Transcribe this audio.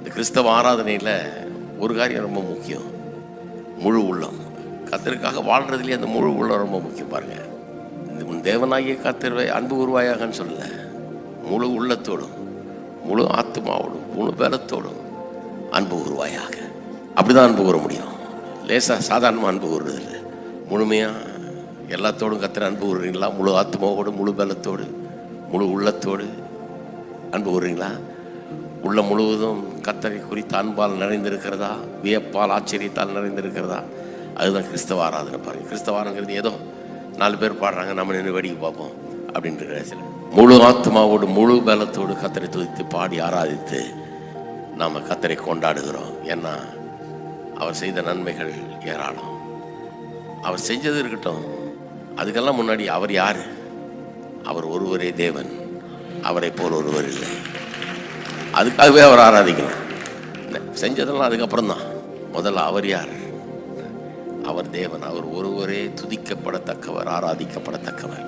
இந்த கிறிஸ்தவ ஆராதனையில் ஒரு காரியம் ரொம்ப முக்கியம், முழு உள்ளம். கர்த்தருக்காக வாழ்கிறதுலேயே அந்த முழு உள்ளம் ரொம்ப முக்கியம். பாருங்கள், இந்த தேவனாகிய கர்த்தரை அன்பு உருவாயாகன்னு சொல்லலை, முழு உள்ளத்தோடும் முழு ஆத்மாவோடும் முழு பலத்தோடும் அன்பு உருவாயாக. அப்படிதான் அன்பு கூற முடியும். லேசாக சாதாரணமாக அன்பு கூறுறதில்லை, முழுமையாக எல்லாத்தோடும் கர்த்தரை அன்பு கூறுறீங்களா? முழு ஆத்மாவோடு முழு பலத்தோடு முழு உள்ளத்தோடு அன்பு கூறுறீங்களா? உள்ளம் முழுவதும் கர்த்தரை குறித்த அன்பால் நிறைந்திருக்கிறதா? வியப்பால் ஆச்சரியத்தால் நிறைந்திருக்கிறதா? அதுதான் கிறிஸ்தவ ஆராதனை. பாருங்கள், கிறிஸ்தவ ஆராதனைங்கிறது ஏதோ 4 பேர் பாடுறாங்க, நம்ம நின்று வேடிக்கை பார்ப்போம் அப்படின்ற சில முழு ஆத்மாவோடு முழு பலத்தோடு கர்த்தரை துதித்து பாடி ஆராதித்து நாம் கர்த்தரை கொண்டாடுகிறோம். ஏன்னா அவர் செய்த நன்மைகள் ஏராளம். அவர் செஞ்சது இருக்கட்டும், அதுக்கெல்லாம் முன்னாடி அவர் யார்? அவர் ஒருவரே தேவன், அவரை போல் ஒருவர் இல்லை. அதுக்காகவே அவர் ஆராதிக்கணும். செஞ்சதெல்லாம் அதுக்கப்புறம் தான். முதல்ல அவர் யார்? அவர் தேவன், அவர் ஒருவரே துதிக்கப்படத்தக்கவர், ஆராதிக்கப்படத்தக்கவர்.